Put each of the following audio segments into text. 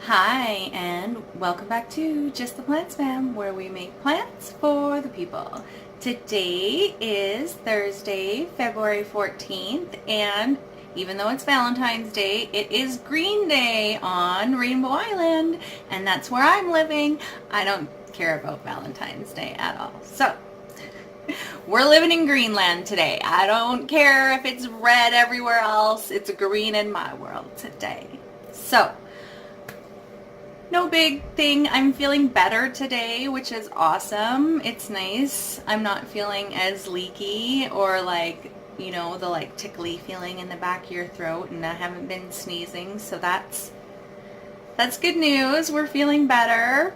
Hi, and welcome back to Just the Plants Fam, where we make plants for the people. Today is Thursday, February 14th, and even though it's Valentine's Day, it is Green Day on Rainbow Island, and that's where I'm living. I don't care about Valentine's Day at all. So, we're living in Greenland today. I don't care if it's red everywhere else. It's green in my world today. So, no big thing. I'm feeling better today, which is awesome. It's nice. I'm not feeling as leaky or the tickly feeling in the back of your throat, and I haven't been sneezing, so that's good news. We're feeling better.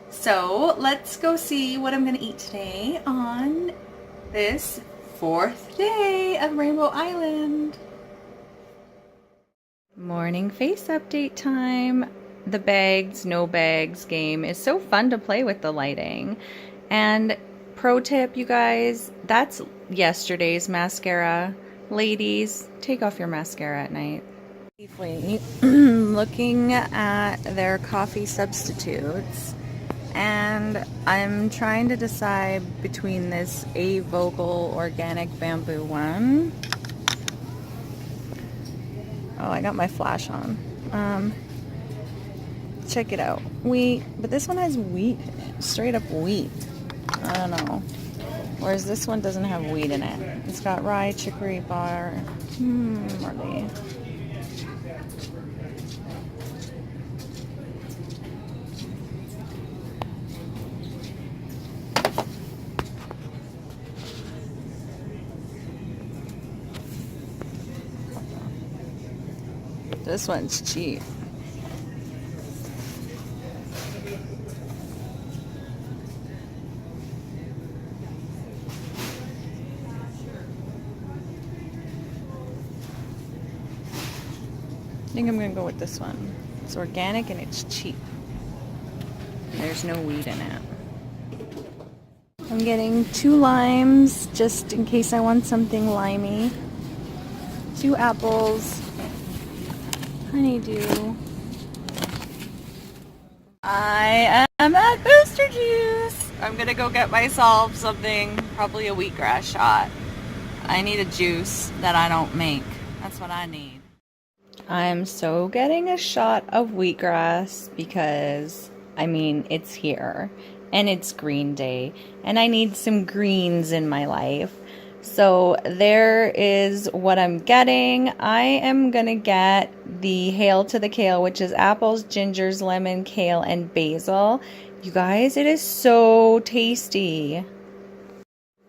So let's go see what I'm going to eat today on this 4th day of Rainbow Island. Morning face update time. The bags, no bags game is so fun to play with the lighting. And pro tip, you guys, that's yesterday's mascara. Ladies, take off your mascara at night. Looking at their coffee substitutes, and I'm trying to decide between this Avocal organic bamboo one. Oh, I got my flash on. Check it out. Wheat, but this one has wheat in it. Straight up wheat. I don't know. Whereas this one doesn't have wheat in it. It's got rye, chicory, barley. This one's cheap. I think I'm gonna go with this one. It's organic and it's cheap. There's no weed in it. I'm getting 2 limes just in case I want something limey. 2 apples. Honeydew. I am at Booster Juice. I'm gonna go get myself something, probably a wheatgrass shot. I need a juice that I don't make. That's what I need. I'm so getting a shot of wheatgrass because, it's here and it's Green Day and I need some greens in my life. So there is what I'm getting. I am gonna get the Hail to the Kale, which is apples, gingers, lemon, kale, and basil. You guys, it is so tasty.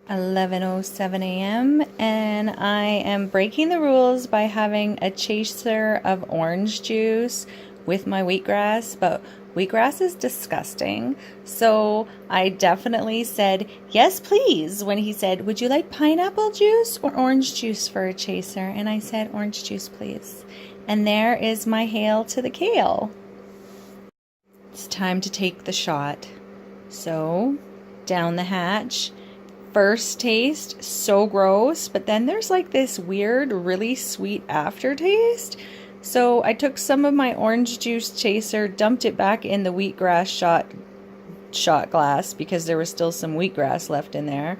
11:07 a.m. and I am breaking the rules by having a chaser of orange juice with my wheatgrass, but wheatgrass is disgusting. So I definitely said, yes, please, when he said, would you like pineapple juice or orange juice for a chaser? And I said, orange juice, please. And there is my Hail to the Kale. It's time to take the shot. So down the hatch. First taste, so gross, but then there's like this weird, really sweet aftertaste. So I took some of my orange juice chaser, dumped it back in the wheatgrass shot glass because there was still some wheatgrass left in there.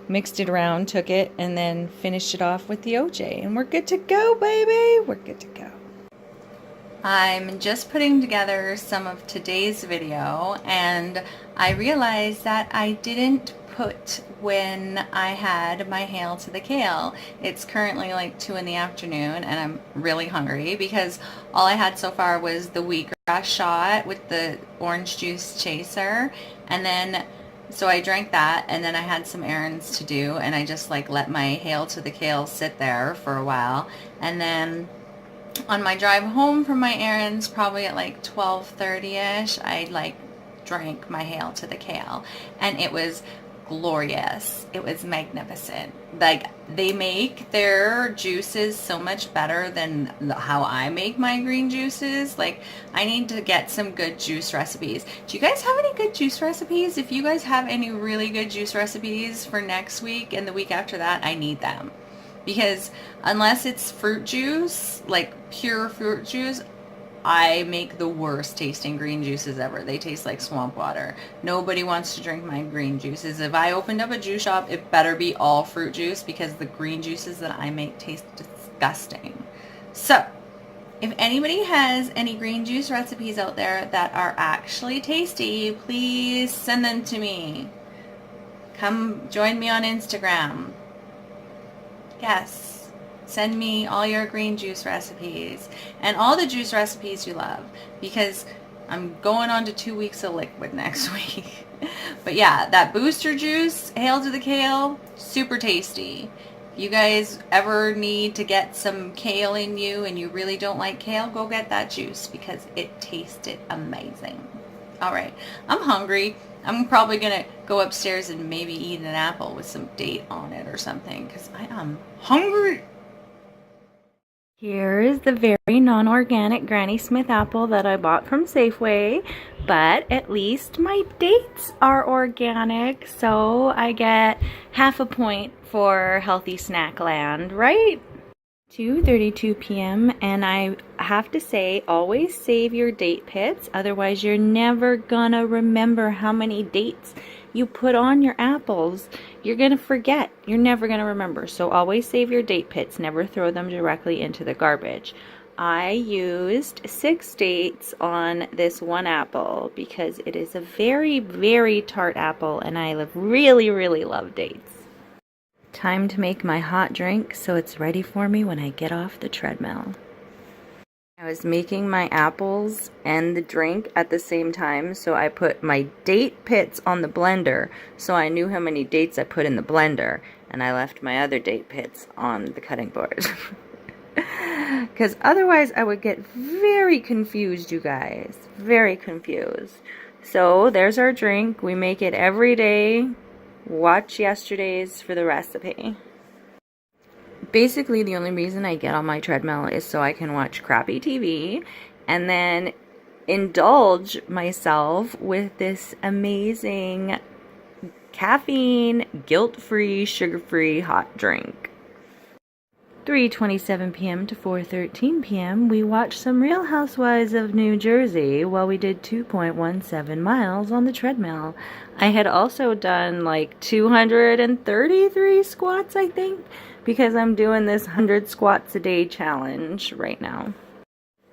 Mixed it around, took it, and then finished it off with the OJ. And we're good to go, baby. We're good to go. I'm just putting together some of today's video, and I realized that I didn't put when I had my Hail to the Kale. It's currently like 2 in the afternoon and I'm really hungry because all I had so far was the wheatgrass shot with the orange juice chaser, and then so I drank that, and then I had some errands to do, and I just let my Hail to the Kale sit there for a while, and then on my drive home from my errands, probably at 12:30ish, I drank my Hail to the Kale, and it was glorious. It was magnificent. They make their juices so much better than how I make my green juices. I need to get some good juice recipes. Do you guys have any good juice recipes? If you guys have any really good juice recipes for next week and the week after that, I need them. Because unless it's fruit juice, pure fruit juice, I make the worst tasting green juices ever. They taste like swamp water. Nobody wants to drink my green juices. If I opened up a juice shop, it better be all fruit juice because the green juices that I make taste disgusting. So, if anybody has any green juice recipes out there that are actually tasty, please send them to me. Come join me on Instagram. Yes, send me all your green juice recipes and all the juice recipes you love, because I'm going on to 2 weeks of liquid next week. But yeah, that booster juice, Hail to the Kale, super tasty. If you guys ever need to get some kale in you and you really don't like kale, go get that juice because it tasted amazing. All right, I'm hungry. I'm probably going to go upstairs and maybe eat an apple with some date on it or something because I am hungry. Here is the very non-organic Granny Smith apple that I bought from Safeway, but at least my dates are organic, so I get half a point for Healthy Snack Land, right? 2:32 p.m. and I have to say, always save your date pits, otherwise you're never gonna remember how many dates you put on your apples. You're gonna forget. You're never gonna remember. So always save your date pits. Never throw them directly into the garbage. I used 6 dates on this one apple because it is a very, very tart apple and I really, really love dates. Time to make my hot drink so it's ready for me when I get off the treadmill. I was making my apples and the drink at the same time, so I put my date pits on the blender so I knew how many dates I put in the blender, and I left my other date pits on the cutting board. Because otherwise I would get very confused, you guys. Very confused. So there's our drink. We make it every day. Watch yesterday's for the recipe. Basically, the only reason I get on my treadmill is so I can watch crappy TV and then indulge myself with this amazing caffeine, guilt-free, sugar-free hot drink. 3:27 p.m. to 4:13 p.m. we watched some Real Housewives of New Jersey while we did 2.17 miles on the treadmill. I had also done like 233 squats, I think, because I'm doing this 100 squats a day challenge right now.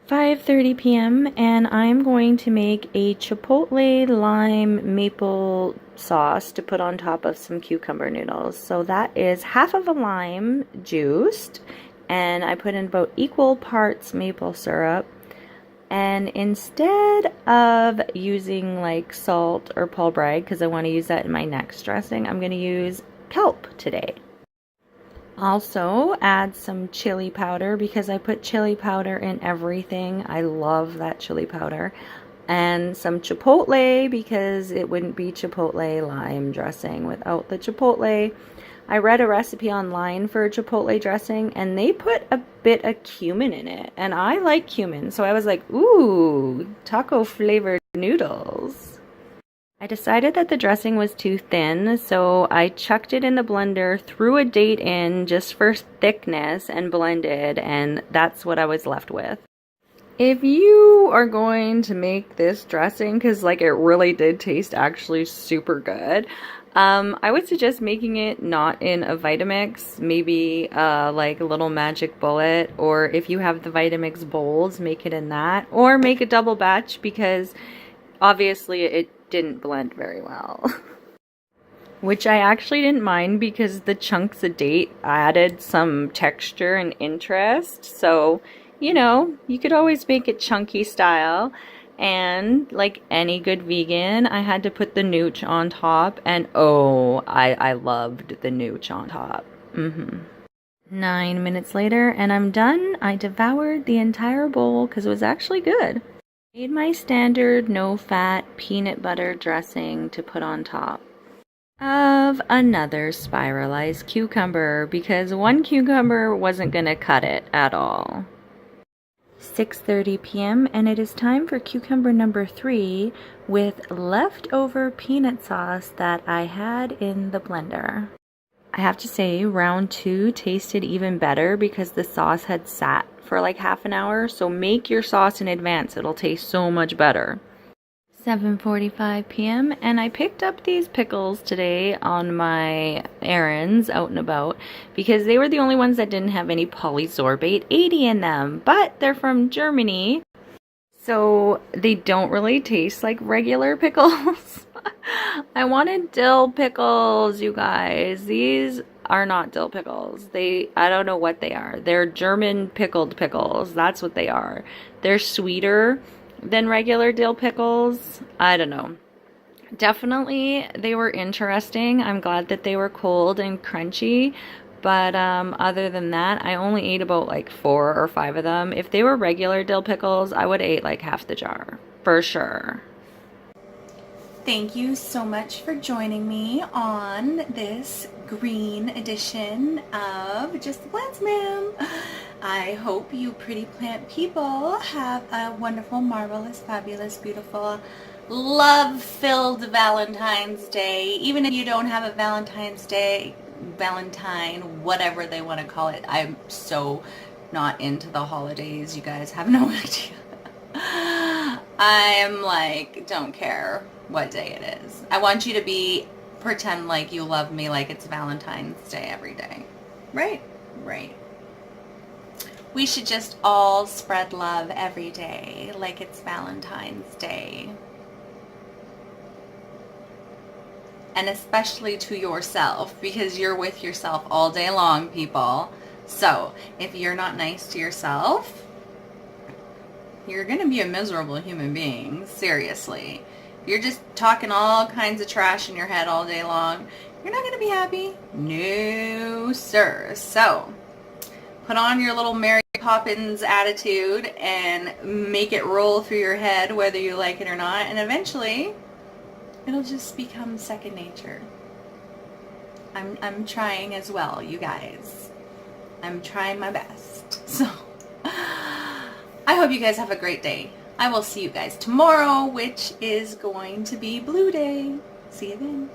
5:30 p.m. and I'm going to make a chipotle lime maple sauce to put on top of some cucumber noodles. So that is half of a lime juiced, and I put in about equal parts maple syrup. And instead of using like salt or Paul Bragg, because I want to use that in my next dressing, I'm going to use kelp today. Also add some chili powder because I put chili powder in everything. I love that chili powder. And some chipotle because it wouldn't be chipotle lime dressing without the chipotle. I read a recipe online for a chipotle dressing and they put a bit of cumin in it. And I like cumin, so I was like, ooh, taco flavored noodles. I decided that the dressing was too thin, so I chucked it in the blender, threw a date in just for thickness and blended, and that's what I was left with. If you are going to make this dressing, because like it really did taste actually super good, I would suggest making it not in a Vitamix, maybe like a little Magic Bullet, or if you have the Vitamix bowls, make it in that, or make a double batch because obviously it didn't blend very well. Which I actually didn't mind because the chunks of date added some texture and interest. So, you know, you could always make it chunky style. And like any good vegan, I had to put the nooch on top. And oh, I loved the nooch on top. 9 minutes later and I'm done. I devoured the entire bowl because it was actually good. Made my standard no-fat peanut butter dressing to put on top of another spiralized cucumber because one cucumber wasn't going to cut it at all. 6:30 p.m. and it is time for cucumber number 3 with leftover peanut sauce that I had in the blender. I have to say, round 2 tasted even better because the sauce had sat for like half an hour. So make your sauce in advance. It'll taste so much better. 7:45 p.m. and I picked up these pickles today on my errands out and about because they were the only ones that didn't have any polysorbate 80 in them, but they're from Germany, so they don't really taste like regular pickles. I wanted dill pickles, you guys. These are not dill pickles. I don't know what they are. They're German pickled pickles. That's what they are. They're sweeter than regular dill pickles. I don't know. Definitely they were interesting. I'm glad that they were cold and crunchy. But other than that, I only ate about like 4 or 5 of them. If they were regular dill pickles, I would have ate like half the jar. For sure. Thank you so much for joining me on this green edition of Just the Plants Ma'am. I hope you pretty plant people have a wonderful, marvelous, fabulous, beautiful, love-filled Valentine's Day. Even if you don't have a Valentine's Day, Valentine, whatever they want to call it. I'm so not into the holidays. You guys have no idea. I'm like, don't care what day it is. I want you to pretend like you love me like it's Valentine's Day every day. Right? Right. We should just all spread love every day like it's Valentine's Day. And especially to yourself, because you're with yourself all day long, people. So if you're not nice to yourself, you're going to be a miserable human being. Seriously. If you're just talking all kinds of trash in your head all day long, you're not going to be happy. No, sir. So put on your little Mary Poppins attitude and make it roll through your head whether you like it or not. And eventually it'll just become second nature. I'm trying as well, you guys. I'm trying my best. So I hope you guys have a great day. I will see you guys tomorrow, which is going to be Blue Day. See you then.